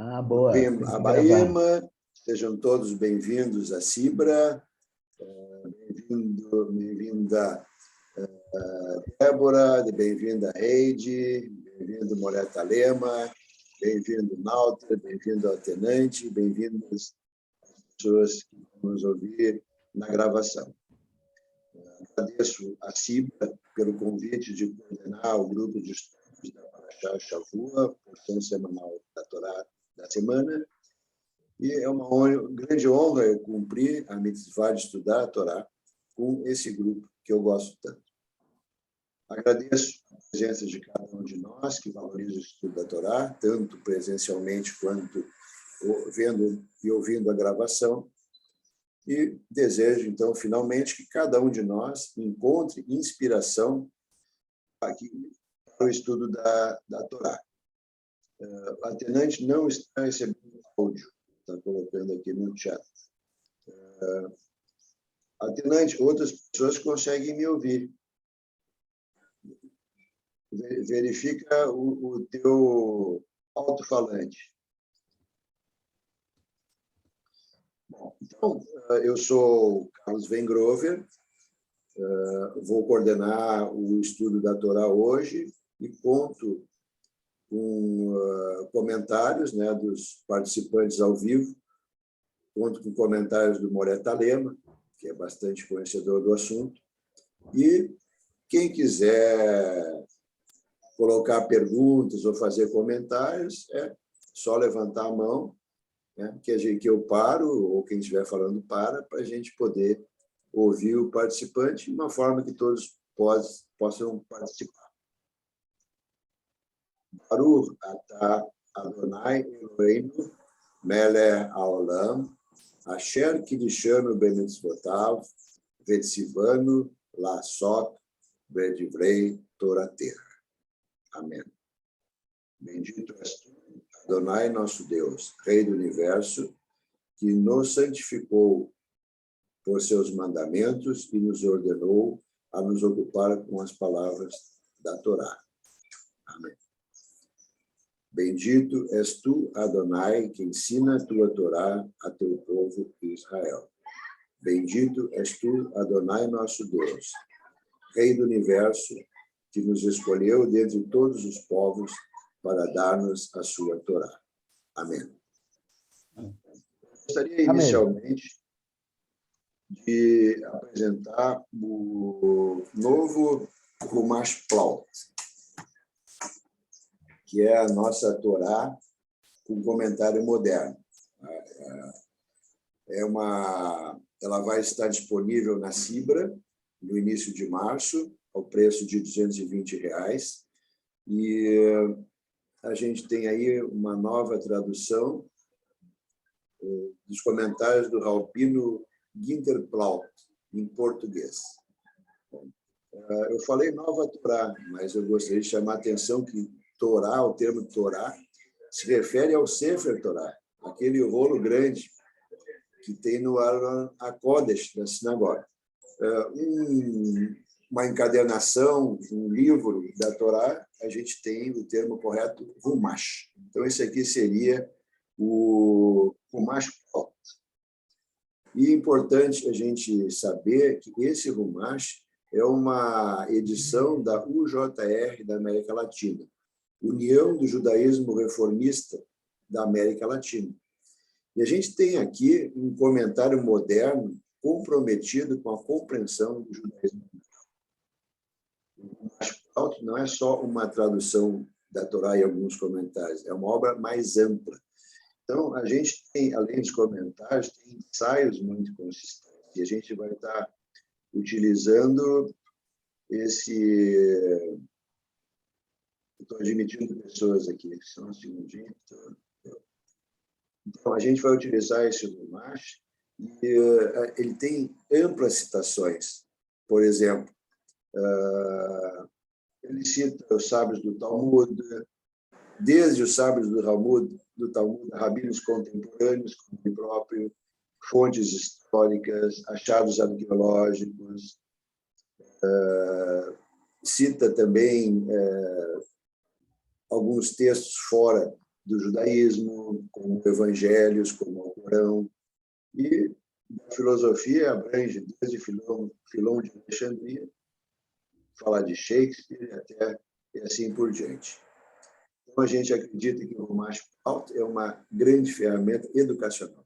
Ah, boa. Tem que gravar. Sejam todos bem-vindos à Cibra. Bem-vinda Débora, bem-vinda Heide, bem-vindo Moreta Lema, bem-vindo Nauter, bem-vindo Altenante, bem-vindas as pessoas que vão nos ouvir na gravação. Agradeço a Cibra pelo convite de coordenar o grupo de estudos da Parashá Shavua, porção semanal da Torá da semana, e é uma grande honra eu cumprir a mitzvah de estudar a Torá com esse grupo que eu gosto tanto. Agradeço a presença de cada um de nós que valoriza o estudo da Torá, tanto presencialmente quanto vendo e ouvindo a gravação, e desejo, então, finalmente, que cada um de nós encontre inspiração aqui para o estudo da Torá. O Altenante não está recebendo áudio, está colocando aqui no chat. Altenante, outras pessoas conseguem me ouvir. Verifica o teu alto-falante. Bom, então, eu sou Carlos Vengrover, vou coordenar o estudo da Torá hoje e conto com comentários, né, dos participantes ao vivo, conto com comentários do Moreta Lema, que é bastante conhecedor do assunto, e quem quiser colocar perguntas ou fazer comentários, é só levantar a mão, né, que eu paro, ou quem estiver falando para a gente poder ouvir o participante de uma forma que todos possam participar. Baruch atah Adonai Eloheinu melech haolam asher kiddushanu bemitzvotav vetzivanu la'asot bedivrei Toratecha. Amém. Bendito és tu, Adonai, nosso Deus, Rei do Universo, que nos santificou por seus mandamentos e nos ordenou a nos ocupar com as palavras da Torá. Amém. Bendito és tu, Adonai, que ensina a tua Torá a teu povo Israel. Bendito és tu, Adonai, nosso Deus, Rei do Universo, que nos escolheu dentre todos os povos para dar-nos a sua Torá. Amém. Gostaria inicialmente de apresentar o novo Chumash Plaut, que é a nossa Torá com comentário moderno. Ela vai estar disponível na Cibra no início de março, ao preço de R$220, e a gente tem aí uma nova tradução dos comentários do Rabino Ginter Plaut, em português. Eu falei nova Torá, mas eu gostaria de chamar a atenção que Torá, o termo Torá, se refere ao Sefer Torá, aquele rolo grande que tem no Aron HaKodesh da sinagoga. Uma encadernação, um livro da Torá, a gente tem o termo correto, Humash. Então, esse aqui seria o Humash Plaut. E é importante a gente saber que esse Humash é uma edição da UJR da América Latina, União do Judaísmo Reformista da América Latina. E a gente tem aqui um comentário moderno comprometido com a compreensão do judaísmo. O não é só uma tradução da Torá e alguns comentários, é uma obra mais ampla. Então, a gente tem, além dos comentários, tem ensaios muito consistentes. E a gente vai estar utilizando esse... Estou admitindo pessoas aqui, só um segundinho. Então, a gente vai utilizar esse Humash e ele tem amplas citações. Por exemplo, ele cita os sábios do Talmud, desde os sábios do Talmud, rabinos contemporâneos, como ele próprio, fontes históricas, achados arqueológicos, cita também alguns textos fora do judaísmo, como evangelhos, como o Corão, e a filosofia abrange desde Filão de Alexandria, falar de Shakespeare até e assim por diante. Então, a gente acredita que o Chumash Palta é uma grande ferramenta educacional.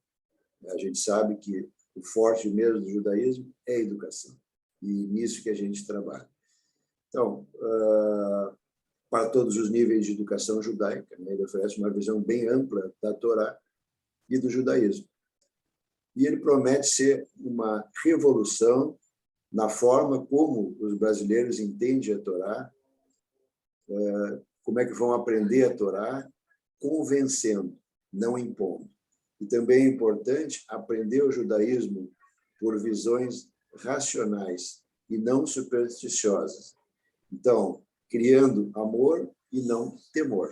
A gente sabe que o forte mesmo do judaísmo é a educação, e nisso que a gente trabalha. Então, para todos os níveis de educação judaica, né, ele oferece uma visão bem ampla da Torá e do judaísmo. E ele promete ser uma revolução na forma como os brasileiros entendem a Torá, como é que vão aprender a Torá, convencendo, não impondo. E também é importante aprender o judaísmo por visões racionais e não supersticiosas. Então, criando amor e não temor.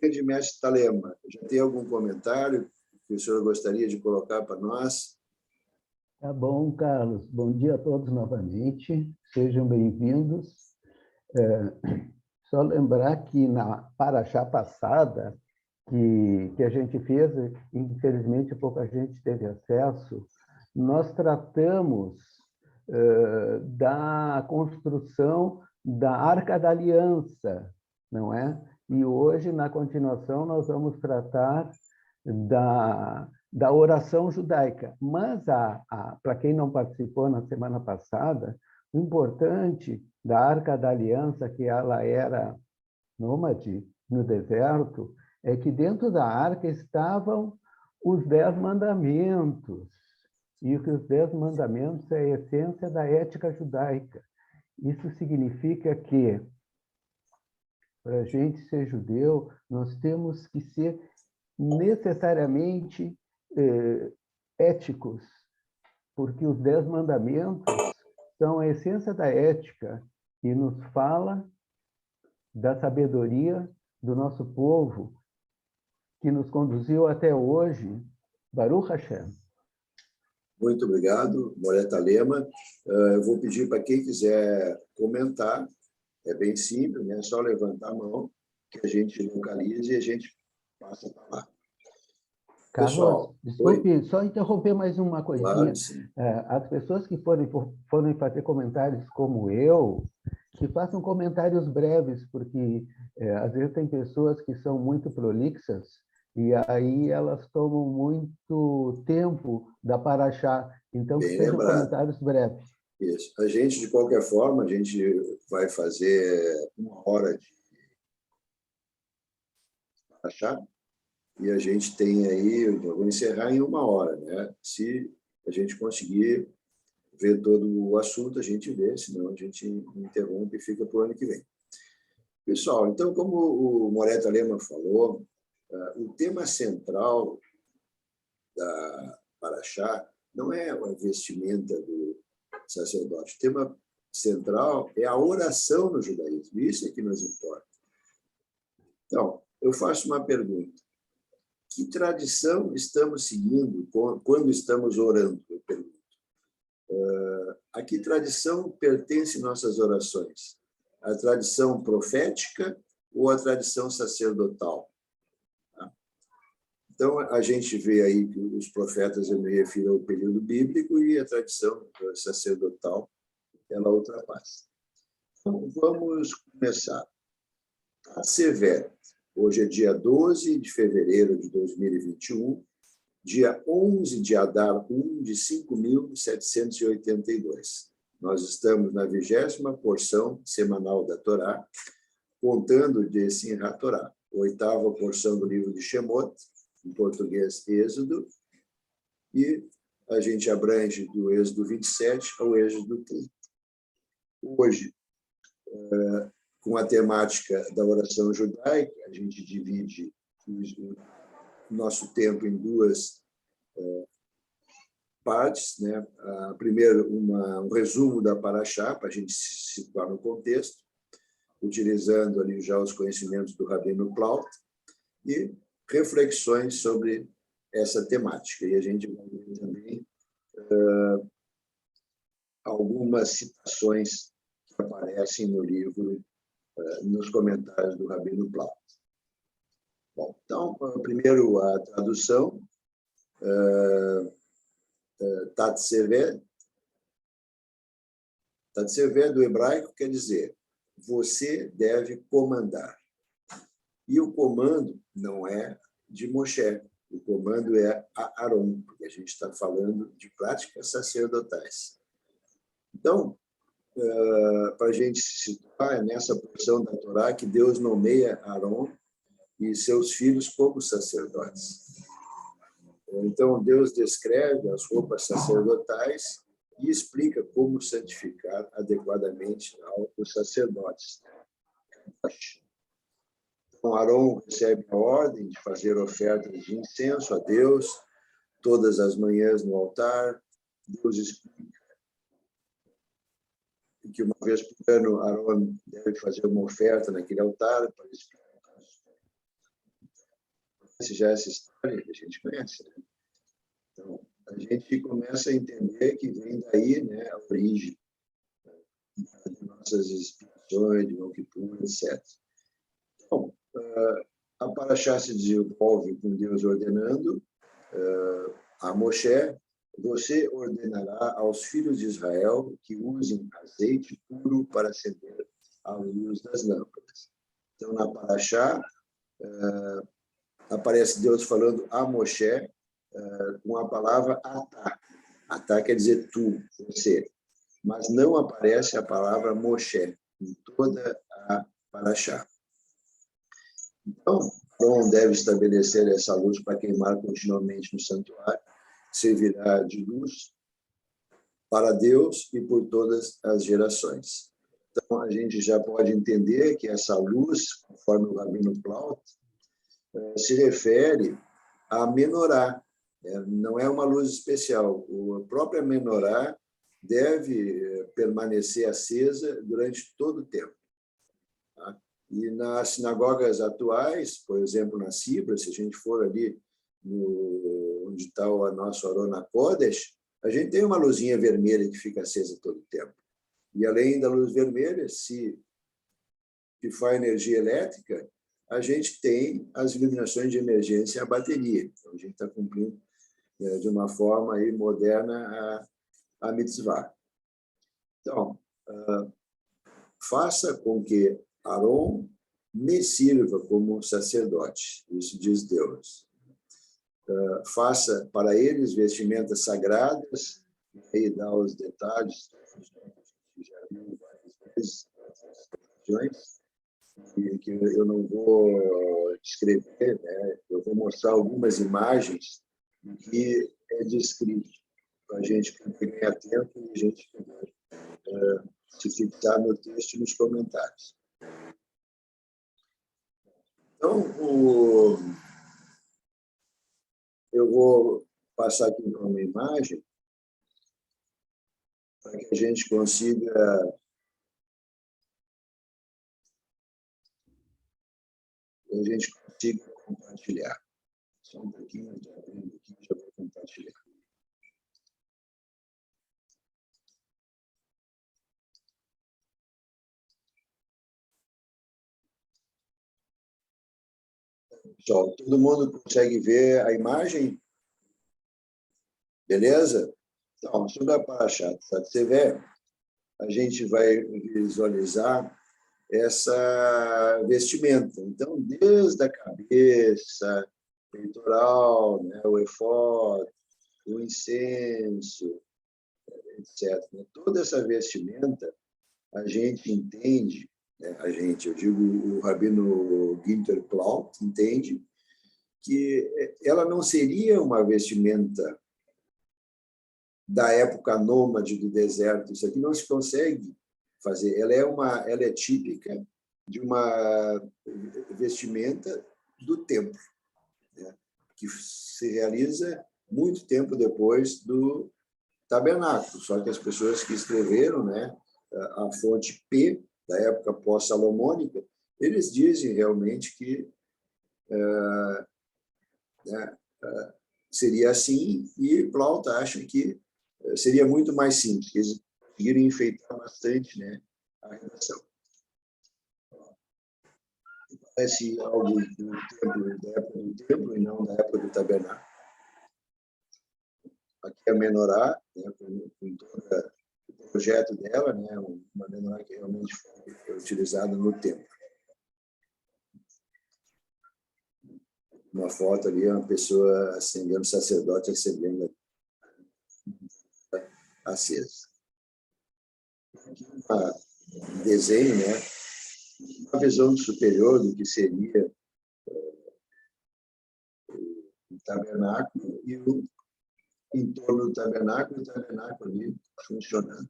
Grande mestre Talema, já tem algum comentário que o senhor gostaria de colocar para nós? Tá bom, Carlos. Bom dia a todos novamente. Sejam bem-vindos. Só lembrar que na Paraxá passada, que a gente fez, infelizmente pouca gente teve acesso, nós tratamos da construção da Arca da Aliança, não é? E hoje, na continuação, nós vamos tratar da oração judaica. Mas, para quem não participou na semana passada, o importante da Arca da Aliança, que ela era nômade no deserto, é que dentro da arca estavam os 10 mandamentos. E que os 10 mandamentos é a essência da ética judaica. Isso significa que, para a gente ser judeu, nós temos que ser necessariamente éticos, porque os 10 mandamentos são a essência da ética e nos fala da sabedoria do nosso povo, que nos conduziu até hoje. Baruch Hashem. Muito obrigado, Moreta Lema. Eu vou pedir para quem quiser comentar, é bem simples, né? É só levantar a mão, que a gente localiza e a gente passa para lá. Carlos, Pessoal, desculpe, só interromper mais uma coisinha. Claro, sim. As pessoas que forem fazer comentários como eu, que façam comentários breves, porque às vezes tem pessoas que são muito prolixas e aí elas tomam muito tempo da Paraxá. Então, que sejam comentários breves. Isso. A gente, de qualquer forma, a gente vai fazer 1 hora de Paraxá e a gente tem aí, eu vou encerrar em 1 hora, né? Se a gente conseguir ver todo o assunto, a gente vê, senão a gente interrompe e fica para o ano que vem. Pessoal, então, como o Moreta Lema falou, o tema central da Paraxá não é a vestimenta do sacerdote. O tema central é a oração no judaísmo. Isso é que nos importa. Então, eu faço uma pergunta. Que tradição estamos seguindo quando estamos orando? Eu pergunto. A que tradição pertencem nossas orações? A tradição profética ou a tradição sacerdotal? Então, a gente vê aí que os profetas, eu me refiro ao período bíblico, e a tradição sacerdotal, ela ultrapassa. Então, vamos começar. A Sever, hoje é dia 12 de fevereiro de 2021, dia 11 de Adar 1 de 5.782. Nós estamos na 20ª porção semanal da Torá, contando de Simchat Torá, 8ª porção do livro de Shemot, em português, Êxodo, e a gente abrange do Êxodo 27 ao Êxodo 30. Hoje, com a temática da oração judaica, a gente divide o nosso tempo em 2 partes, né? Primeiro, um resumo da Paraxá, para a gente se situar no contexto, utilizando ali já os conhecimentos do Rabino Plaut, e reflexões sobre essa temática. E a gente vai ver também algumas citações que aparecem no livro nos comentários do Rabino Plaut. Bom, então, primeiro a tradução, Tatsevé. Tatsevé do hebraico quer dizer, você deve comandar. E o comando não é de Moshe, o comando é a Aron, porque a gente está falando de práticas sacerdotais. Então, para a gente se situar, é nessa porção da Torá que Deus nomeia Aron e seus filhos como sacerdotes. Então, Deus descreve as roupas sacerdotais e explica como santificar adequadamente os sacerdotes. Então, Aron recebe a ordem de fazer ofertas de incenso a Deus todas as manhãs no altar. Deus explica que uma vez por ano Aron deve fazer uma oferta naquele altar para explicar. Já essa história que a gente conhece, né? Então, a gente começa a entender que vem daí, né, a origem de nossas expiações, de Yom Kippur, etc. Então, a Parashá se desenvolve com Deus ordenando a Moshe: você ordenará aos filhos de Israel que usem azeite puro para acender a luz das lâmpadas. Então, na Parashá, aparece Deus falando a Moshe com a palavra atá. Atá quer dizer tu, você. Mas não aparece a palavra Moshe em toda a Parashá. Então, Arão deve estabelecer essa luz para queimar continuamente no santuário, servirá de luz para Deus e por todas as gerações. Então, a gente já pode entender que essa luz, conforme o Rabino Plaut, se refere a menorá. Não é uma luz especial. A própria menorá deve permanecer acesa durante todo o tempo. Tá? E nas sinagogas atuais, por exemplo, na Sibra, se a gente for ali onde está o nosso Aron HaKodesh, a gente tem uma luzinha vermelha que fica acesa todo o tempo. E além da luz vermelha, se for energia elétrica, a gente tem as iluminações de emergência e a bateria. Então, a gente está cumprindo de uma forma aí moderna a mitzvah. Então, faça com que Aron me sirva como sacerdote, isso diz Deus. Faça para eles vestimentas sagradas, e dá os detalhes, que já viu várias vezes, e que eu não vou descrever, né? Eu vou mostrar algumas imagens que é descrito, para a gente poder ganhar tempo e a gente poder se fixar no texto e nos comentários. Então, eu vou passar aqui para uma imagem para que a gente consiga compartilhar. Só um pouquinho, eu estou abrindo aqui, já vou compartilhar. Pessoal, todo mundo consegue ver a imagem? Beleza? Então, sobre a Parashat Tatsevé, a gente vai visualizar essa vestimenta. Então, desde a cabeça, peitoral, né, o efod, o incenso, etc. Toda essa vestimenta, a gente entende, né, eu digo o Rabino Ginter Plaut, entende que ela não seria uma vestimenta da época nômade do deserto. Isso aqui não se consegue fazer. Ela é típica de uma vestimenta do templo, né, que se realiza muito tempo depois do tabernáculo. Só que as pessoas que escreveram, né, a fonte P, da época pós-salomônica, eles dizem realmente que seria assim, e Plaut acha que seria muito mais simples. Eles conseguiram enfeitar bastante, né, a redação. parece algo do templo, da época do templo e não da época do tabernáculo. Aqui a menorá, né, com todo o projeto dela, né, uma menorá que realmente foi utilizada no templo. Uma foto ali, uma pessoa acendendo, sacerdote acendendo acesa. Aqui um desenho, né, uma visão superior do que seria o tabernáculo e o entorno do tabernáculo, e o tabernáculo ali funcionando.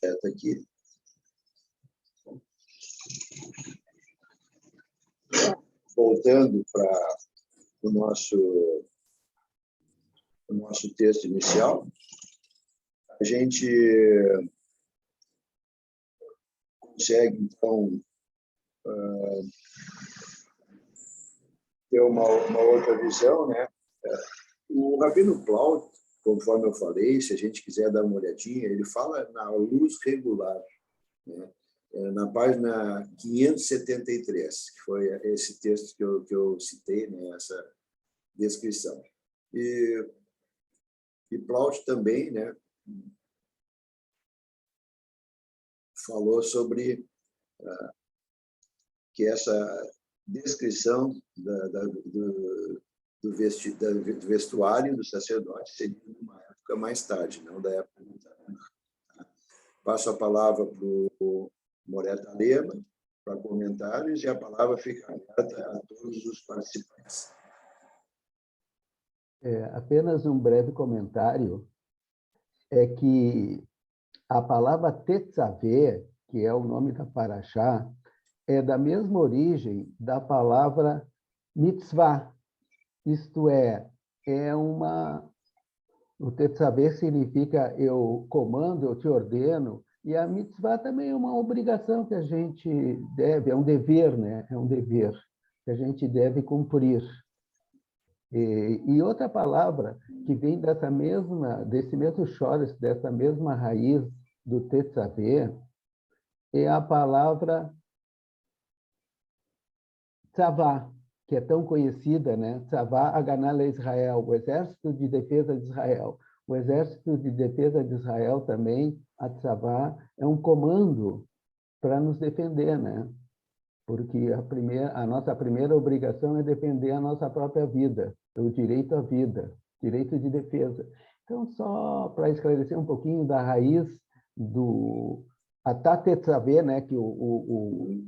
Certo aqui. Voltando para o nosso texto inicial, a gente consegue, então, ter uma outra visão, né? O Rabino Plaut, conforme eu falei, se a gente quiser dar uma olhadinha, ele fala na luz regular, né? Na página 573, que foi esse texto que eu citei, né? Essa descrição. E Plaut também, né? Falou sobre que essa descrição do vestuário do sacerdote seria numa época mais tarde, não da época do tabernáculo. Passo a palavra para o Moreta Lema para comentários e a palavra fica aberta a todos os participantes. Apenas um breve comentário é que a palavra tetzaveh, que é o nome da paraxá, é da mesma origem da palavra mitzvah, isto é o tetzaveh significa eu comando, eu te ordeno, e a mitzvah também é uma obrigação que a gente deve, é um dever, né? É um dever que a gente deve cumprir. E outra palavra que vem desse mesmo chores, dessa mesma raiz do tetzaveh, é a palavra tzavá, que é tão conhecida, né? Tzavá Haganah Israel, o exército de defesa de Israel. O exército de defesa de Israel também, a tzavá, é um comando para nos defender, né? Porque a nossa primeira obrigação é defender a nossa própria vida, o direito à vida, direito de defesa. Então, só para esclarecer um pouquinho da raiz do Atá Tetzaveh, né? Que o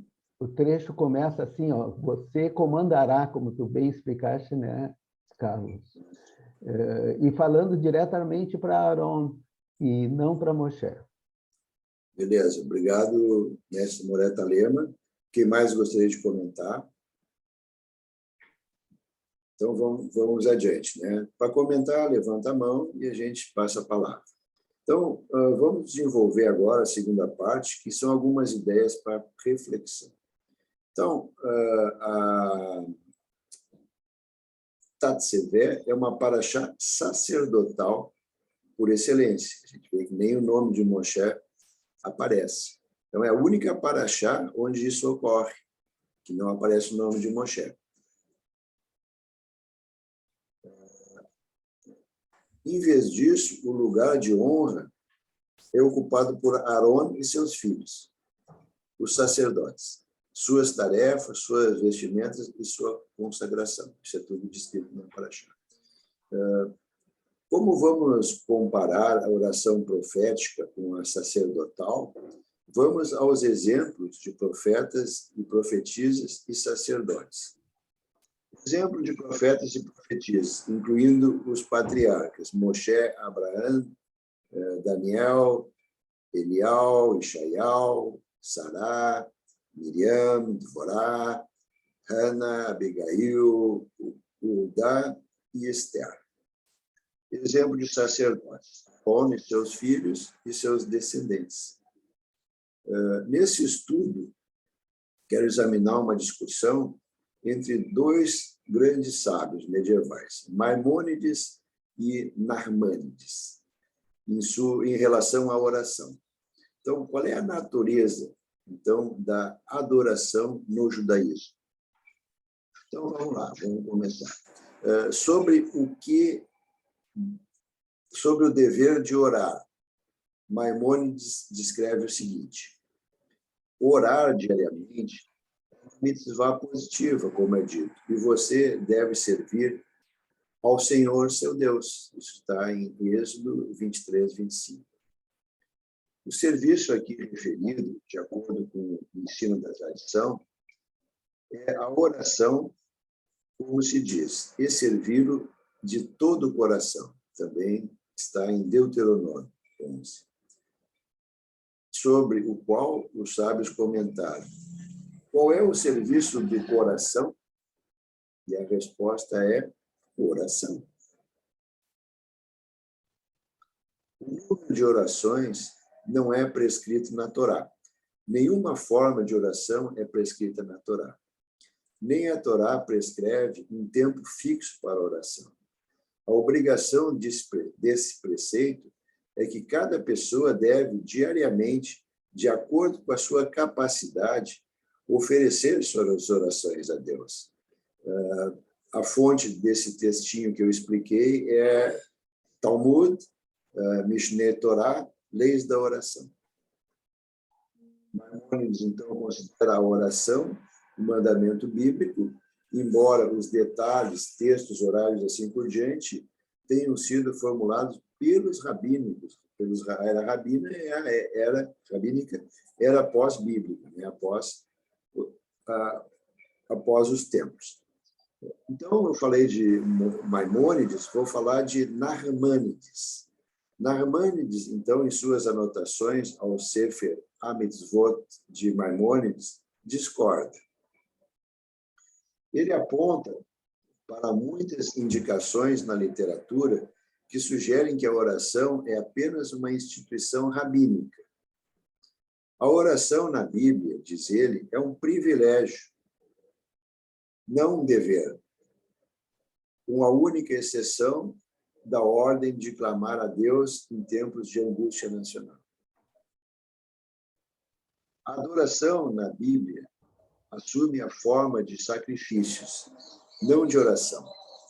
trecho começa assim, ó, você comandará, como tu bem explicaste, né, Carlos? E falando diretamente para Aaron e não para Moshe. Beleza, obrigado, mestre Moreta Lema. Quem mais gostaria de comentar? Então, vamos adiante, né? Para comentar, levanta a mão e a gente passa a palavra. Então, vamos desenvolver agora a segunda parte, que são algumas ideias para reflexão. Então, a Tetzaveh é uma paraxá sacerdotal por excelência. A gente vê que nem o nome de Moshe aparece. Então, é a única paraxá onde isso ocorre, que não aparece o nome de Moshe. Em vez disso, o lugar de honra é ocupado por Aaron e seus filhos, os sacerdotes. Suas tarefas, suas vestimentas e sua consagração. Isso é tudo descrito na paraxá. Como vamos comparar a oração profética com a sacerdotal, vamos aos exemplos de profetas e profetisas e sacerdotes. Exemplo de profetas e profetisas, incluindo os patriarcas Moshe, Abraão, Daniel, Elial, Ishaial, Sará, Miriam, Dvorá, Hana, Abigail, Uldá e Esther. Exemplo de sacerdotes, Arão e seus filhos e seus descendentes. Nesse estudo, quero examinar uma discussão entre dois grandes sábios medievais, Maimônides e Narmânides. em relação à oração. Então, qual é a natureza, então, da adoração no judaísmo? Então, vamos lá, vamos começar. Sobre o dever de orar, Maimônides descreve o seguinte: orar diariamente é uma mitzvá positiva, como é dito, e você deve servir ao Senhor, seu Deus. Isso está em Êxodo 23, 25. O serviço aqui referido, de acordo com o ensino da tradição, é a oração, como se diz, e servi-lo de todo o coração. Também está em Deuteronômio 11. Sobre o qual os sábios comentaram: qual é o serviço do coração? E a resposta é oração. O número de orações não é prescrito na Torá. Nenhuma forma de oração é prescrita na Torá. Nem a Torá prescreve um tempo fixo para a oração. A obrigação desse preceito é que cada pessoa deve, diariamente, de acordo com a sua capacidade, oferecer suas orações a Deus. A fonte desse textinho que eu expliquei é Talmud, Mishneh Torah, Leis da Oração. Maimônides, então, considera a oração um mandamento bíblico, embora os detalhes, textos, horários, assim por diante, tenham sido formulados pelos rabínicos. Era rabínica, era pós-bíblica, né? após os tempos. Então, eu falei de Maimônides, vou falar de Narmânides. Narmânides, então, em suas anotações ao Sefer HaMitzvot de Maimônides, discorda. Ele aponta para muitas indicações na literatura que sugerem que a oração é apenas uma instituição rabínica. A oração na Bíblia, diz ele, é um privilégio, não um dever, com a única exceção da ordem de clamar a Deus em tempos de angústia nacional. A adoração na Bíblia assume a forma de sacrifícios, não de oração.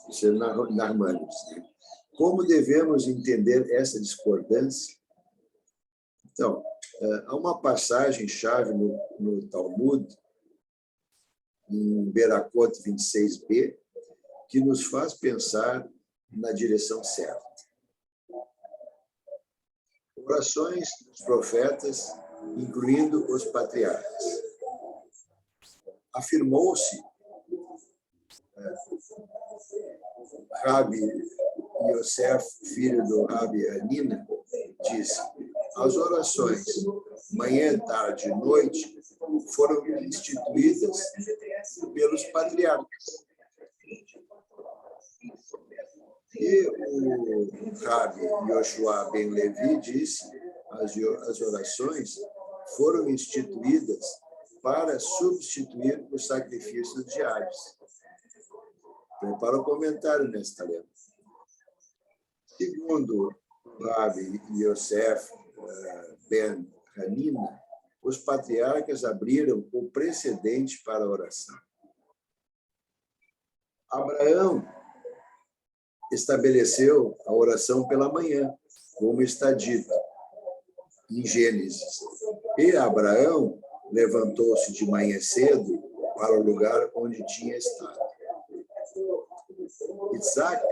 Isso é Narmânides. Como devemos entender essa discordância? Então, há uma passagem-chave no Talmud, em Berakot 26b, que nos faz pensar na direção certa. Orações dos profetas, incluindo os patriarcas. Afirmou-se, Rabi Yosef, filho do Rabi Hanina, disse: as orações, manhã, tarde e noite, foram instituídas pelos patriarcas. E o Rabi Yoshua Ben Levi disse: as orações foram instituídas para substituir os sacrifícios diários. Prepara o comentário nesta letra. Segundo o Rabi Yosef Ben Hanina, os patriarcas abriram o precedente para a oração. Abraão estabeleceu a oração pela manhã, como está dito em Gênesis. E Abraão levantou-se de manhã cedo para o lugar onde tinha estado. Isaac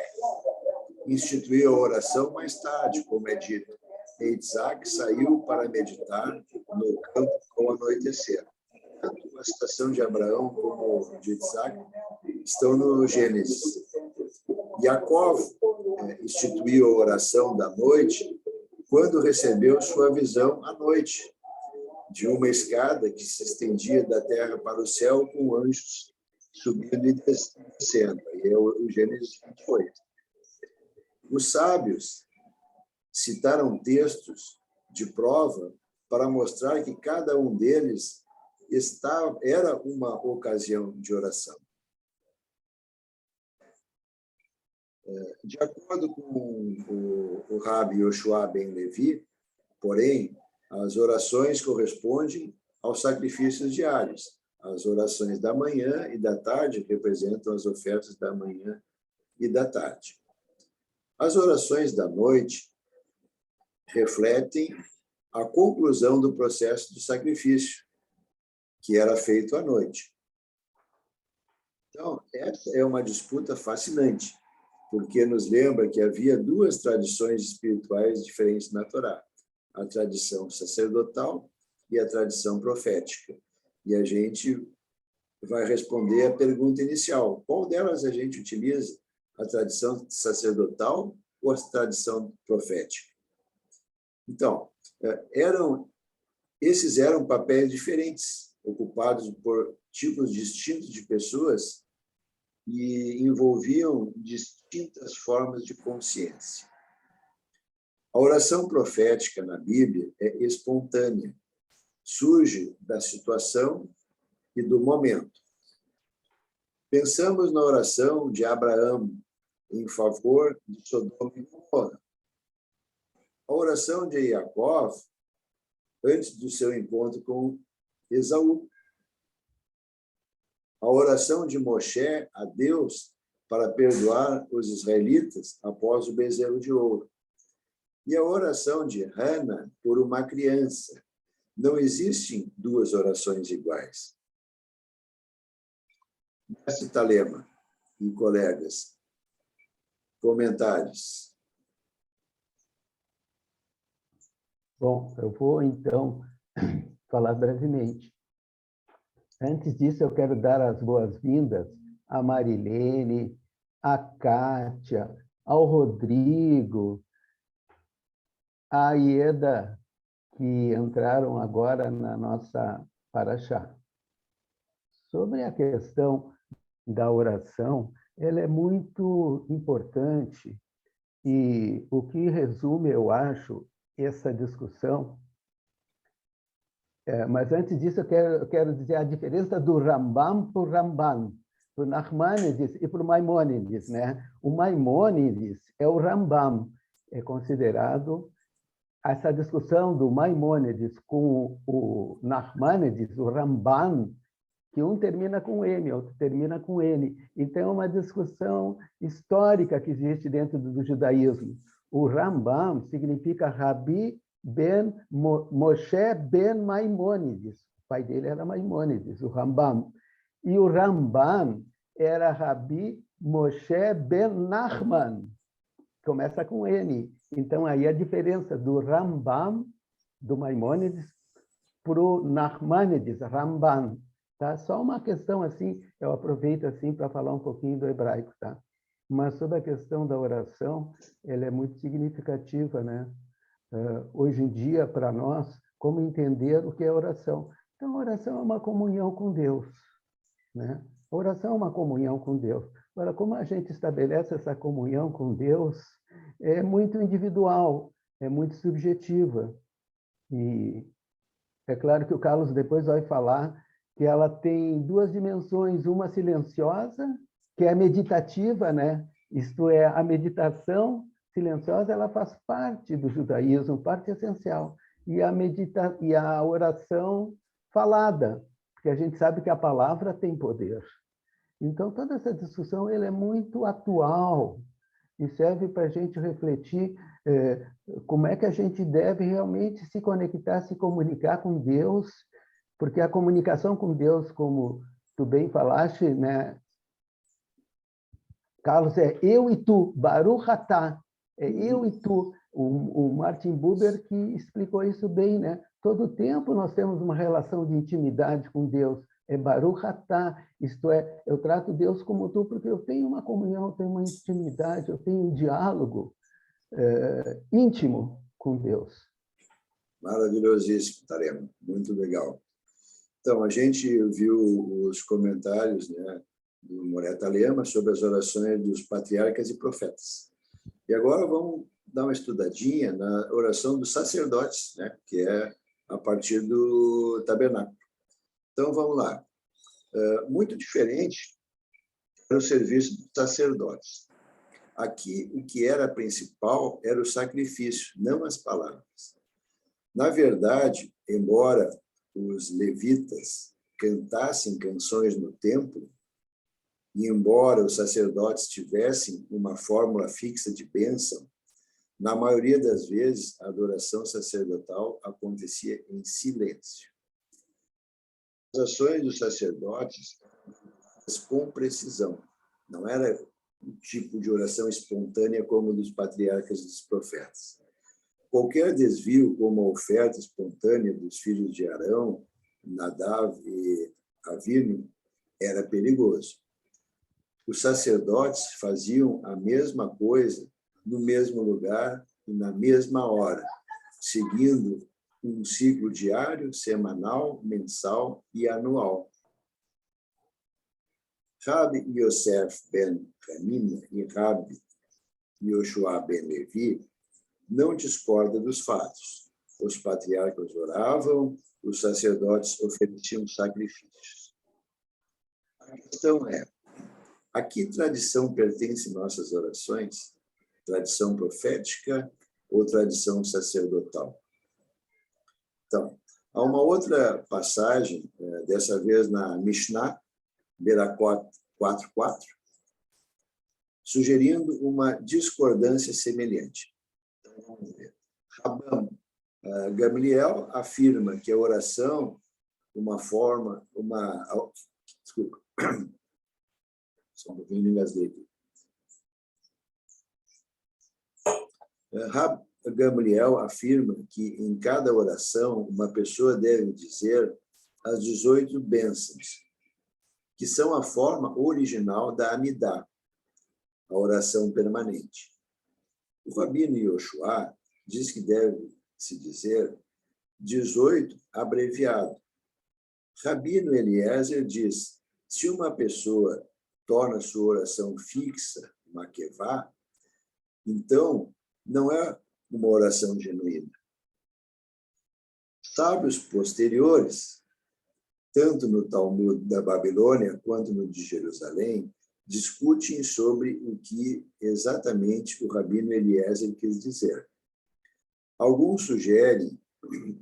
instituiu a oração mais tarde, como é dito. E Isaac saiu para meditar no campo ao anoitecer. Tanto a citação de Abraão como de Isaac estão no Gênesis. Jacó instituiu a oração da noite quando recebeu sua visão à noite, de uma escada que se estendia da terra para o céu com anjos subindo e descendo. E é o Gênesis 28. Os sábios citaram textos de prova para mostrar que cada um deles era uma ocasião de oração. De acordo com o Rabi Yoshua Ben Levi, porém, as orações correspondem aos sacrifícios diários. As orações da manhã e da tarde representam as ofertas da manhã e da tarde. As orações da noite refletem a conclusão do processo do sacrifício, que era feito à noite. Então, essa é uma disputa fascinante, porque nos lembra que havia duas tradições espirituais diferentes na Torá: a tradição sacerdotal e a tradição profética. E a gente vai responder a pergunta inicial: qual delas a gente utiliza? A tradição sacerdotal ou a tradição profética? Então, esses eram papéis diferentes, ocupados por tipos distintos de pessoas e envolviam distintas formas de consciência. A oração profética na Bíblia é espontânea, surge da situação e do momento. Pensamos na oração de Abraão em favor de Sodoma e Gomorra. A oração de Jacó antes do seu encontro com Esaú. A oração de Moshe a Deus para perdoar os israelitas após o bezerro de ouro. E a oração de Hana por uma criança. Não existem duas orações iguais. Mestre Talema e colegas, comentários. Bom, eu vou, então, falar brevemente. Antes disso, eu quero dar as boas-vindas a Marilene, a Kátia, ao Rodrigo, a Ieda, que entraram agora na nossa paraxá. Sobre a questão da oração, ela é muito importante e o que resume, eu acho, essa discussão. Mas antes disso, eu quero dizer a diferença do Rambam para o Ramban, para o Nachmanides e para o Maimônides, né? O Maimônides é o Rambam, é considerado essa discussão do Maimônides com o Nachmanides, o Ramban, que um termina com M, outro termina com N. Então, é uma discussão histórica que existe dentro do judaísmo. O Rambam significa Rabi ben Moshe ben Maimônides. O pai dele era Maimônides, o Rambam. E o Ramban era Rabi Moshe ben Nachman. Começa com N. Então, aí a diferença do Rambam, do Maimônides, para o Nachmanides, Ramban. Tá? Só uma questão assim, eu aproveito assim para falar um pouquinho do hebraico, tá? Mas sobre a questão da oração, ela é muito significativa, né? Hoje em dia, para nós, como entender o que é oração? Então, a oração é uma comunhão com Deus, né? A oração é uma comunhão com Deus. Agora, como a gente estabelece essa comunhão com Deus, é muito individual, é muito subjetiva. E é claro que o Carlos depois vai falar que ela tem duas dimensões, uma silenciosa, que é meditativa, né? Isto é, a meditação silenciosa, ela faz parte do judaísmo, parte essencial. E a oração falada, porque a gente sabe que a palavra tem poder. Então, toda essa discussão ela é muito atual e serve para a gente refletir como é que a gente deve realmente se conectar, se comunicar com Deus, porque a comunicação com Deus, como tu bem falaste, né, Carlos, é eu e tu, Baruch atah, é eu e tu. O Martin Buber que explicou isso bem, né? Todo tempo nós temos uma relação de intimidade com Deus, é Baruch atah, isto é, eu trato Deus como tu, porque eu tenho uma comunhão, eu tenho uma intimidade, eu tenho um diálogo íntimo com Deus. Maravilhosíssimo, Talema, muito legal. Então, a gente viu os comentários, né, do Moré Talema sobre as orações dos patriarcas e profetas. E agora vamos dar uma estudadinha na oração dos sacerdotes, né, que é a partir do tabernáculo. Então, vamos lá. Muito diferente é o serviço dos sacerdotes. Aqui, o que era principal era o sacrifício, não as palavras. Na verdade, embora os levitas cantassem canções no templo, e embora os sacerdotes tivessem uma fórmula fixa de bênção, na maioria das vezes a adoração sacerdotal acontecia em silêncio. As ações dos sacerdotes com precisão, não era um tipo de oração espontânea como dos patriarcas e dos profetas. Qualquer desvio, como a oferta espontânea dos filhos de Arão, Nadav e Aviram, era perigoso. Os sacerdotes faziam a mesma coisa no mesmo lugar e na mesma hora, seguindo um ciclo diário, semanal, mensal e anual. Rabi Yosef ben Hanina e Rabi Yoshua ben Levi não discordam dos fatos. Os patriarcas oravam, os sacerdotes ofereciam sacrifícios. A questão é, a que tradição pertence nossas orações? Tradição profética ou tradição sacerdotal? Então, há uma outra passagem, dessa vez na Mishnah, Berakot 4.4, sugerindo uma discordância semelhante. Então, vamos ver. Rabban Gamliel afirma que a oração, desculpa, só um pouquinho de engasguei aqui. Rab Gamliel afirma que em cada oração uma pessoa deve dizer as 18 bênçãos, que são a forma original da Amidá, a oração permanente. O Rabino Yoshua diz que deve-se dizer 18 abreviado. Rabino Eliezer diz, se uma pessoa torna sua oração fixa, makevá, então não é uma oração genuína. Sábios posteriores, tanto no Talmud da Babilônia quanto no de Jerusalém, discutem sobre o que exatamente o Rabino Eliezer quis dizer. Alguns sugerem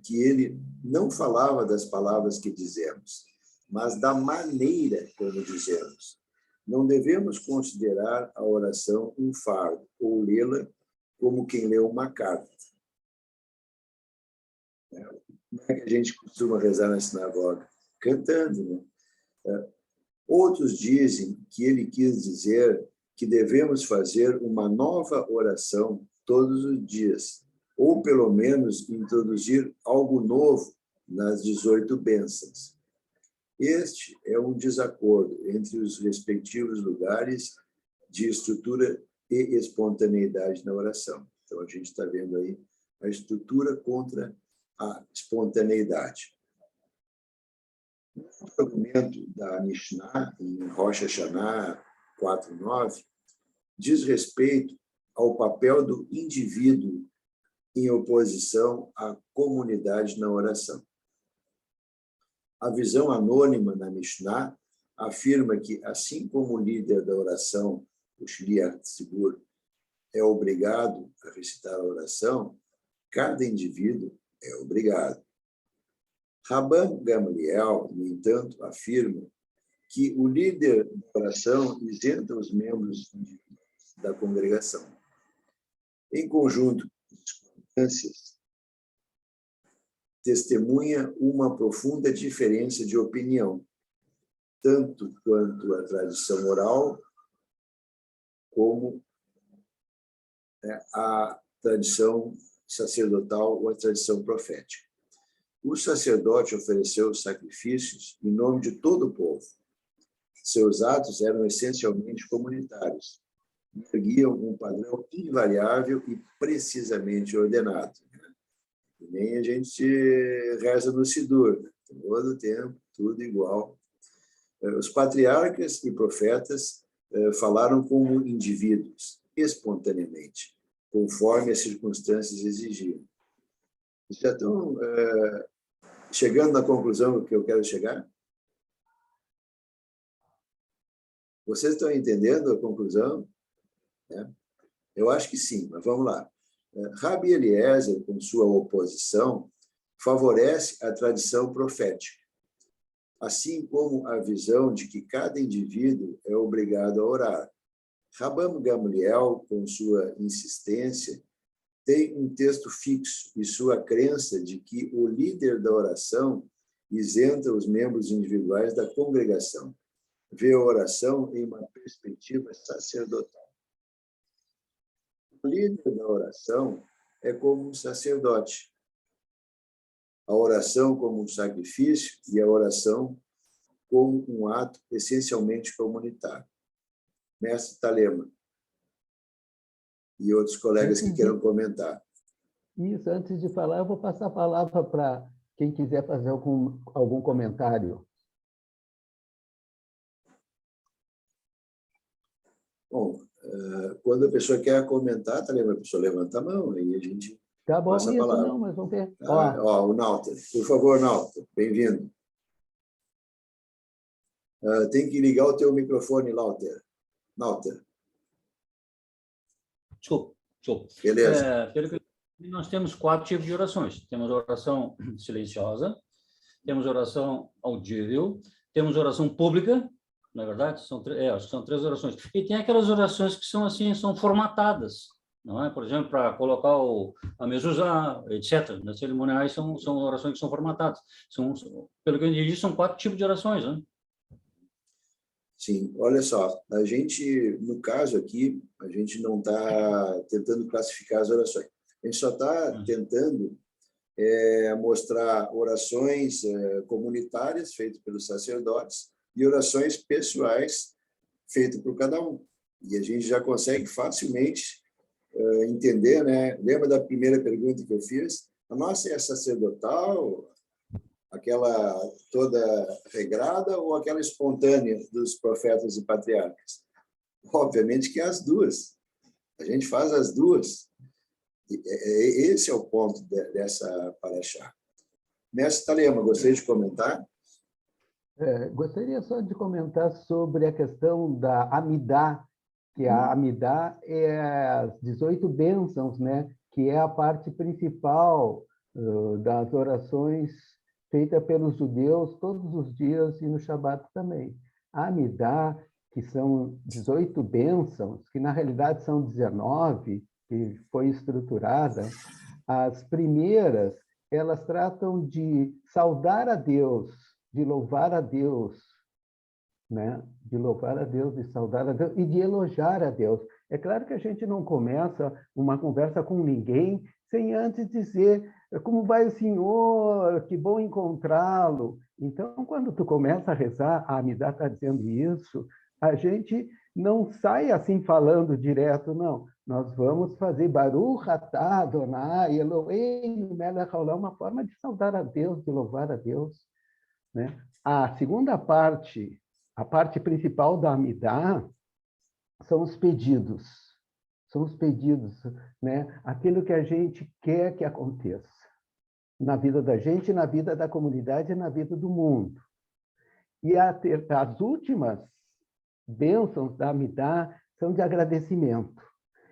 que ele não falava das palavras que dizemos, mas da maneira como dizemos. Não devemos considerar a oração um fardo ou lê-la como quem lê uma carta. Como é que a gente costuma rezar na sinagoga? Cantando, né? Outros dizem que ele quis dizer que devemos fazer uma nova oração todos os dias, ou pelo menos introduzir algo novo nas 18 bênçãos. Este é um desacordo entre os respectivos lugares de estrutura e espontaneidade na oração. Então, a gente está vendo aí a estrutura contra a espontaneidade. O argumento da Mishnah, em Rosh Hashanah 4.9, diz respeito ao papel do indivíduo em oposição à comunidade na oração. A visão anônima na Mishnah afirma que, assim como o líder da oração, o Shliach Tzibur, é obrigado a recitar a oração, cada indivíduo é obrigado. Rabban Gamliel, no entanto, afirma que o líder da oração isenta os membros da congregação. Em conjunto com circunstâncias, testemunha uma profunda diferença de opinião, tanto quanto a tradição oral, como a tradição sacerdotal ou a tradição profética. O sacerdote ofereceu sacrifícios em nome de todo o povo. Seus atos eram essencialmente comunitários, seguiam um padrão invariável e precisamente ordenado. E nem a gente reza no Sidur, né? Todo o tempo, tudo igual. Os patriarcas e profetas falaram como indivíduos, espontaneamente, conforme as circunstâncias exigiam. Já estão chegando na conclusão que eu quero chegar? Vocês estão entendendo a conclusão? Eu acho que sim, mas vamos lá. Rabi Eliezer, com sua oposição, favorece a tradição profética, assim como a visão de que cada indivíduo é obrigado a orar. Rabban Gamliel, com sua insistência, tem um texto fixo e sua crença de que o líder da oração isenta os membros individuais da congregação. Vê a oração em uma perspectiva sacerdotal. O líder da oração é como um sacerdote. A oração como um sacrifício e a oração como um ato essencialmente comunitário. Mestre Talema e outros colegas que queiram comentar. Isso, antes de falar, eu vou passar a palavra para quem quiser fazer algum comentário. Bom, quando a pessoa quer comentar, Talema, a pessoa levanta a mão, aí a gente tá bom, passa a palavra. Não, mas vamos ver. O Nauter. Por favor, Nauter, bem-vindo. Tem que ligar o teu microfone, Nauter. Desculpa. Beleza. Pelo que nós temos 4 tipos de orações. Temos oração silenciosa, temos oração audível, temos oração pública, na verdade, acho que são 3 orações. E tem aquelas orações que são assim, são formatadas, não é? Por exemplo, para colocar a mezuzá, etc. Nas cerimoniais são orações que são formatadas. Pelo que eu entendi, são 4 tipos de orações, né? Sim, olha só, a gente, no caso aqui, a gente não está tentando classificar as orações. A gente só está tentando mostrar orações comunitárias feitas pelos sacerdotes e orações pessoais feitas por cada um. E a gente já consegue facilmente entender, né? Lembra da primeira pergunta que eu fiz? A nossa é sacerdotal, aquela toda regrada ou aquela espontânea dos profetas e patriarcas? Obviamente que as duas. A gente faz as duas. Esse é o ponto dessa paraxá. Mestre Talema, gostaria de comentar? Gostaria só de comentar sobre a questão da Amidá, que a Amidá é as 18 bênçãos, né? Que é a parte principal das orações feita pelos judeus todos os dias e no Shabat também. A Amidá, que são 18 bênçãos, que na realidade são 19, que foi estruturada, as primeiras, elas tratam de saudar a Deus, de louvar a Deus, né? De louvar a Deus, de saudar a Deus e de elogiar a Deus. É claro que a gente não começa uma conversa com ninguém sem antes dizer como vai o senhor, que bom encontrá-lo. Então, quando tu começa a rezar, a Amidá está dizendo isso, a gente não sai assim falando direto, não. Nós vamos fazer Baruch atah Adonai Eloheinu melech haolam, uma forma de saudar a Deus, de louvar a Deus, né? A segunda parte, a parte principal da Amidá, são os pedidos. São os pedidos, né? Aquilo que a gente quer que aconteça na vida da gente, na vida da comunidade e na vida do mundo. E as últimas bênçãos da Amidá são de agradecimento.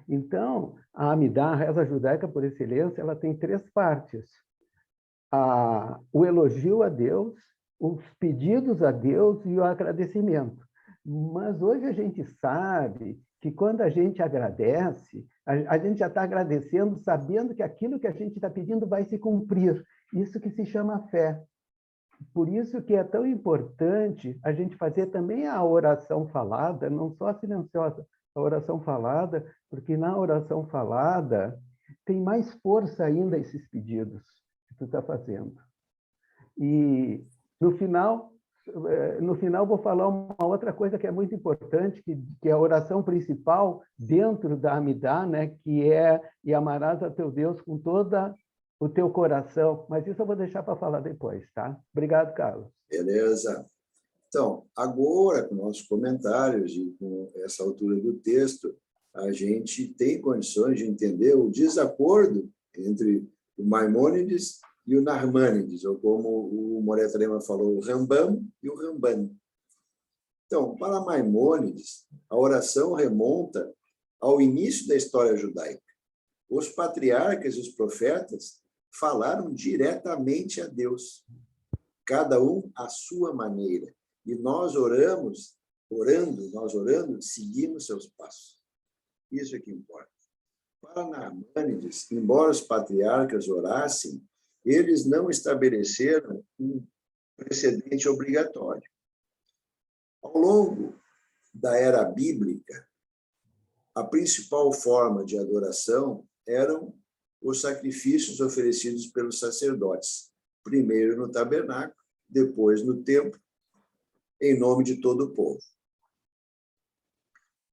Então, a Amidá, a reza judaica por excelência, ela tem 3 partes. O elogio a Deus, os pedidos a Deus e o agradecimento. Mas hoje a gente sabe que quando a gente agradece, a gente já está agradecendo sabendo que aquilo que a gente está pedindo vai se cumprir. Isso que se chama fé. Por isso que é tão importante a gente fazer também a oração falada, não só a silenciosa, a oração falada, porque na oração falada tem mais força ainda esses pedidos que tu está fazendo. E no final vou falar uma outra coisa que é muito importante, que é a oração principal dentro da Amidá, né? Que é e amarás a teu Deus com toda o teu coração. Mas isso eu vou deixar para falar depois, tá? Obrigado, Carlos. Beleza. Então, agora, com nossos comentários e com essa altura do texto, a gente tem condições de entender o desacordo entre o Maimônides e o Narmânides, ou como o Moreira Lema falou, o Rambam e o Ramban. Então, para Maimônides, a oração remonta ao início da história judaica. Os patriarcas e os profetas falaram diretamente a Deus, cada um à sua maneira. E nós orando, seguimos seus passos. Isso é que importa. Para Narmânides, embora os patriarcas orassem, eles não estabeleceram um precedente obrigatório. Ao longo da era bíblica, a principal forma de adoração eram os sacrifícios oferecidos pelos sacerdotes, primeiro no tabernáculo, depois no templo, em nome de todo o povo.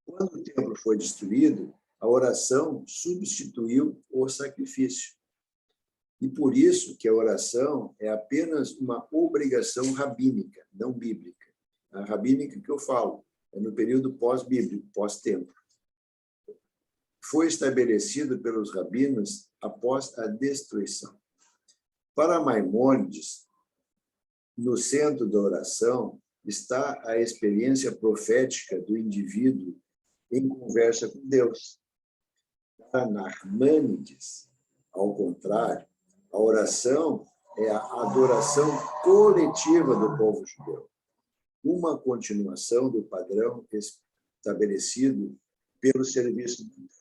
Quando o templo foi destruído, a oração substituiu o sacrifício. E por isso que a oração é apenas uma obrigação rabínica, não bíblica. A rabínica que eu falo é no período pós-bíblico, pós-templo. Foi estabelecido pelos rabinos após a destruição. Para Maimônides, no centro da oração está a experiência profética do indivíduo em conversa com Deus. Para Narmânides, ao contrário, a oração é a adoração coletiva do povo judeu, uma continuação do padrão estabelecido pelo serviço do templo.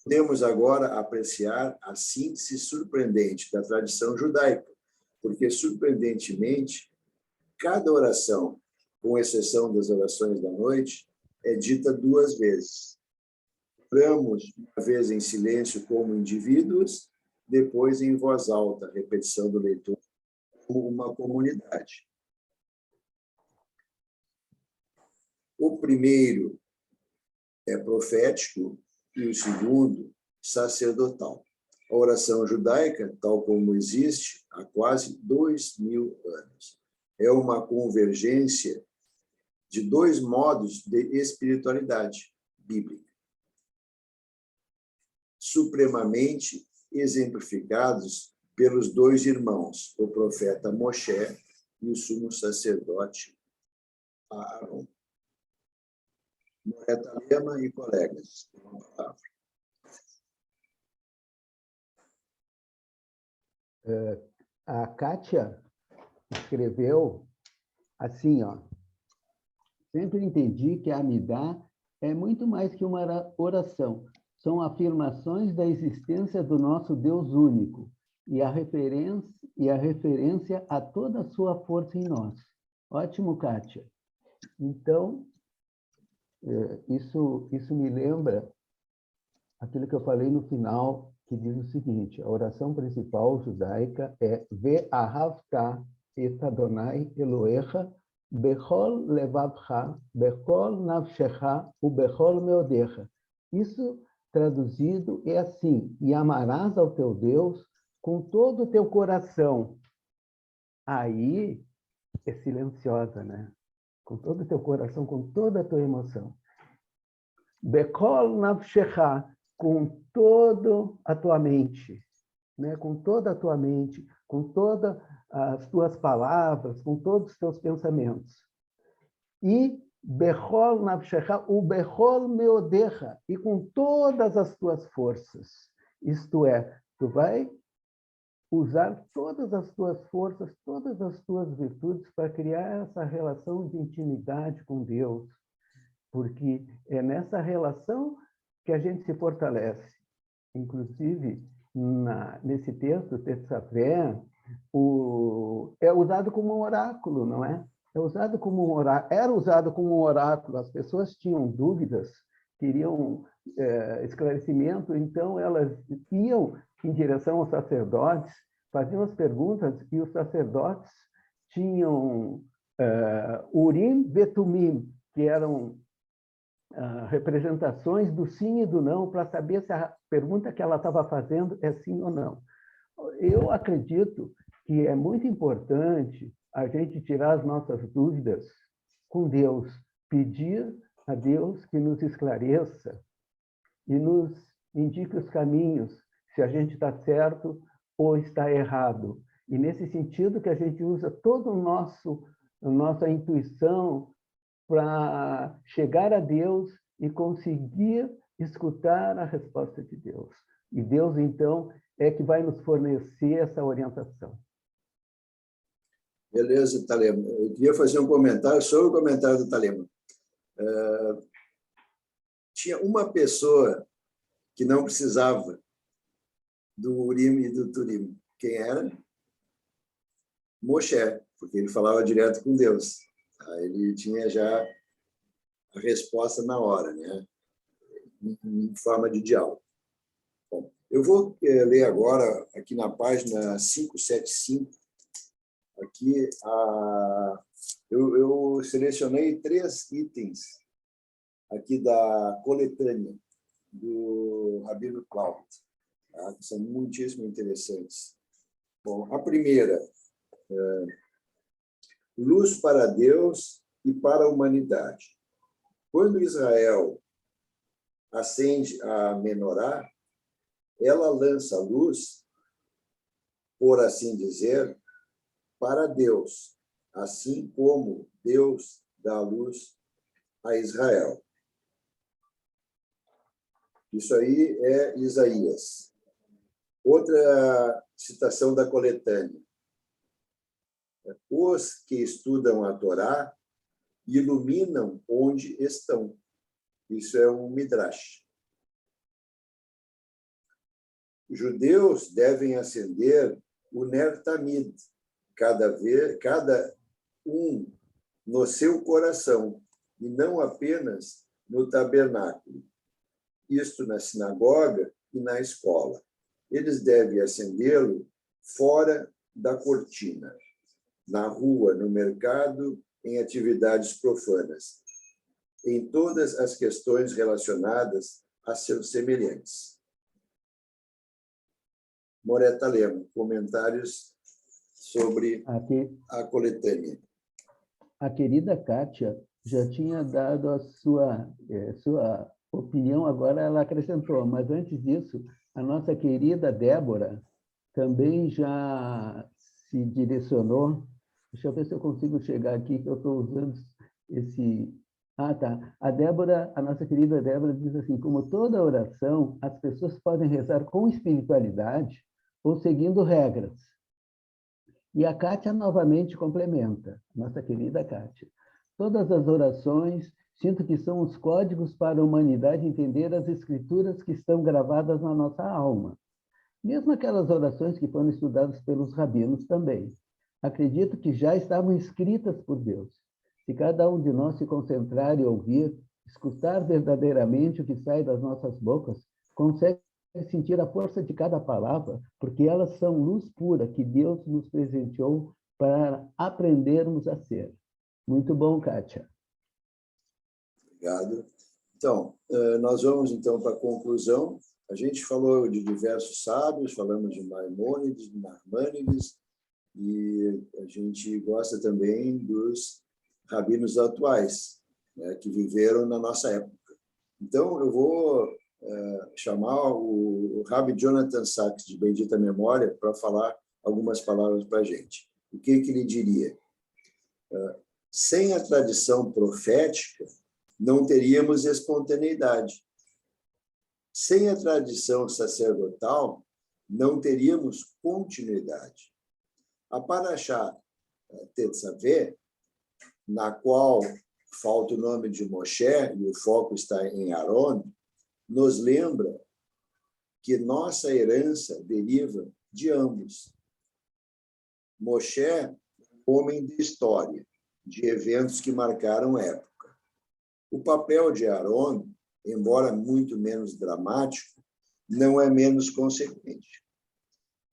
Podemos agora apreciar a síntese surpreendente da tradição judaica, porque, surpreendentemente, cada oração, com exceção das orações da noite, é dita 2 vezes. Oramos uma vez em silêncio como indivíduos, depois em voz alta, repetição do leitor, como uma comunidade. O primeiro é profético e o segundo, sacerdotal. A oração judaica, tal como existe há quase 2000 anos, é uma convergência de 2 modos de espiritualidade bíblica, supremamente exemplificados pelos 2 irmãos, o profeta Moshe e o sumo sacerdote Aarão. Moreta Lema e colegas, uma palavra. A Kátia escreveu assim, ó: sempre entendi que a Amidá é muito mais que uma oração. São afirmações da existência do nosso Deus único e a referência a toda a sua força em nós. Ótimo, Kátia. Então, isso me lembra aquilo que eu falei no final, que diz o seguinte: a oração principal judaica é Ve'ahavta et Adonai Elohecha bechol levavcha, bechol nafshecha, ubechol meodecha. Isso, traduzido, é assim: e amarás ao teu Deus com todo o teu coração. Aí é silenciosa, né? Com todo o teu coração, com toda a tua emoção. Bechol nafshecha, com toda a tua mente, né? Com toda a tua mente, com todas as tuas palavras, com todos os teus pensamentos. E bechol nafshecha, ubechol meodecha, e com todas as tuas forças. Isto é, tu vai usar todas as tuas forças, todas as tuas virtudes para criar essa relação de intimidade com Deus, porque é nessa relação que a gente se fortalece. Inclusive, nesse texto, Tetzaveh, é usado como um oráculo, não é? Era usado como um oráculo. As pessoas tinham dúvidas, queriam esclarecimento, então elas iam em direção aos sacerdotes, faziam as perguntas, e os sacerdotes tinham Urim Vetumim, que eram representações do sim e do não, para saber se a pergunta que ela estava fazendo é sim ou não. Eu acredito que é muito importante a gente tirar as nossas dúvidas com Deus, pedir a Deus que nos esclareça e nos indique os caminhos, se a gente está certo ou está errado. E nesse sentido que a gente usa toda a nossa intuição para chegar a Deus e conseguir escutar a resposta de Deus. E Deus, então, é que vai nos fornecer essa orientação. Beleza, Thalema. Eu queria fazer um comentário sobre o comentário do Thalema. Tinha uma pessoa que não precisava do Urim e do Turim. Quem era? Moshe, porque ele falava direto com Deus. Ele tinha já a resposta na hora, né? Em forma de diálogo. Bom, eu vou ler agora, aqui na página 575, aqui, eu selecionei 3 itens aqui da coletânea do Rabino Plaut, tá? Que são muitíssimo interessantes. Bom, a primeira, luz para Deus e para a humanidade. Quando Israel acende a menorá, ela lança luz, por assim dizer, para Deus, assim como Deus dá luz a Israel. Isso aí é Isaías. Outra citação da coletânea. Os que estudam a Torá iluminam onde estão. Isso é um midrash. Judeus devem acender o Ner Tamid, cada um no seu coração, e não apenas no tabernáculo. Isto na sinagoga e na escola. Eles devem acendê-lo fora da cortina, na rua, no mercado, em atividades profanas, em todas as questões relacionadas a seus semelhantes. Moreta Lema, comentários sobre a coletânea. A querida Kátia já tinha dado a sua opinião, agora ela acrescentou, mas antes disso, a nossa querida Débora também já se direcionou. Deixa eu ver se eu consigo chegar aqui, que eu estou usando esse... Ah, tá. A nossa querida Débora diz assim, como toda oração, as pessoas podem rezar com espiritualidade ou seguindo regras. E a Kátia novamente complementa, nossa querida Kátia. Todas as orações, sinto que são os códigos para a humanidade entender as escrituras que estão gravadas na nossa alma. Mesmo aquelas orações que foram estudadas pelos rabinos também. Acredito que já estavam escritas por Deus. Se cada um de nós se concentrar e ouvir, escutar verdadeiramente o que sai das nossas bocas, consegue sentir a força de cada palavra, porque elas são luz pura que Deus nos presenteou para aprendermos a ser. Muito bom, Kátia. Obrigado. Então, nós vamos então para a conclusão. A gente falou de diversos sábios, falamos de Maimônides, de Narmânides, e a gente gosta também dos rabinos atuais, né, que viveram na nossa época. Então, eu vou chamar o Rabbi Jonathan Sacks, de bendita memória, para falar algumas palavras para a gente. O que ele diria? Sem a tradição profética, não teríamos espontaneidade. Sem a tradição sacerdotal, não teríamos continuidade. A Parashá Tetzaveh, na qual falta o nome de Moshe e o foco está em Aaron, nos lembra que nossa herança deriva de ambos. Moshe, homem de história, de eventos que marcaram época. O papel de Aaron, embora muito menos dramático, não é menos consequente.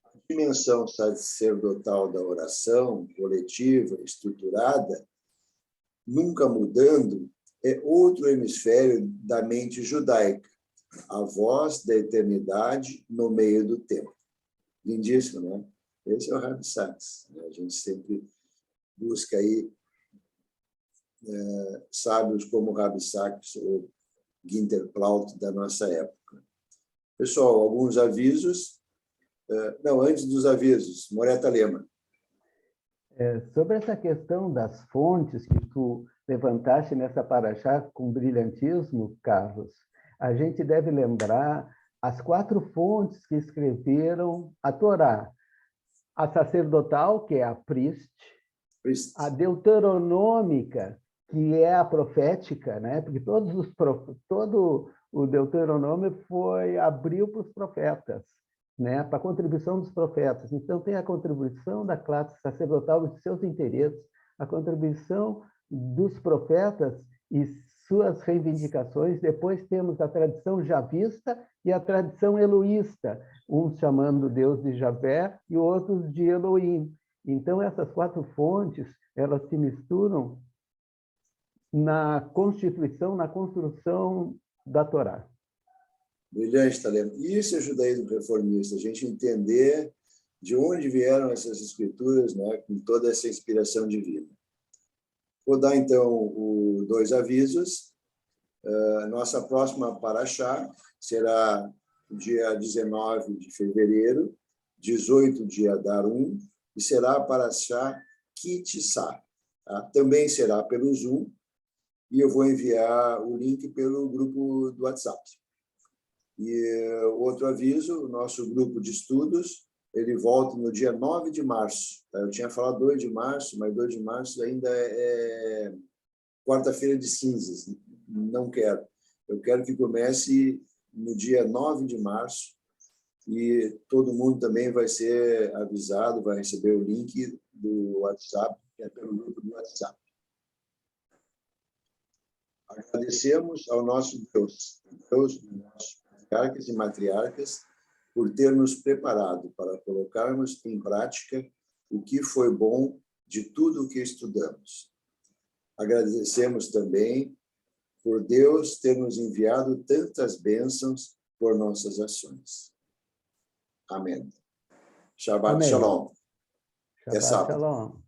A dimensão sacerdotal da oração coletiva, estruturada, nunca mudando, é outro hemisfério da mente judaica, a voz da eternidade no meio do tempo. Lindíssimo, né? Esse é o Rabbi Sacks. A gente sempre busca aí sábios como Rabbi Sacks ou Ginter Plaut da nossa época. Pessoal, alguns avisos. Não, antes dos avisos, Moreta Lema. Sobre essa questão das fontes que tu levantaste nessa paraxá com brilhantismo, Carlos, a gente deve lembrar as 4 fontes que escreveram a Torá. A sacerdotal, que é a Prist, a deuteronômica, que é a profética, né? Porque todo o Deuteronômio abriu para os profetas, né? Para a contribuição dos profetas. Então, tem a contribuição da classe sacerdotal e de seus interesses, a contribuição dos profetas e suas reivindicações. Depois temos a tradição javista e a tradição eloísta, uns chamando Deus de Javé e outros de Elohim. Então, essas 4 fontes, elas se misturam na constituição, na construção da Torá. Brilhante, Talema. Isso é judaísmo reformista, a gente entender de onde vieram essas escrituras, né, com toda essa inspiração divina. Vou dar, então, 2 avisos. Nossa próxima paraxá será dia 19 de fevereiro, 18 de Adarum, e será a paraxá Kitissá. Tá? Também será pelo Zoom, e eu vou enviar o link pelo grupo do WhatsApp. E outro aviso, o nosso grupo de estudos, ele volta no dia 9 de março. Tá? Eu tinha falado 2 de março, mas 2 de março ainda é quarta-feira de cinzas. Não quero. Eu quero que comece no dia 9 de março e todo mundo também vai ser avisado, vai receber o link do WhatsApp, que é pelo grupo do WhatsApp. Agradecemos ao nosso Deus, Deus dos nossos patriarcas e matriarcas, por ter nos preparado para colocarmos em prática o que foi bom de tudo o que estudamos. Agradecemos também por Deus ter nos enviado tantas bênçãos por nossas ações. Amém. Shabbat Amém. Shalom. Até Shabbat sábado. Shalom.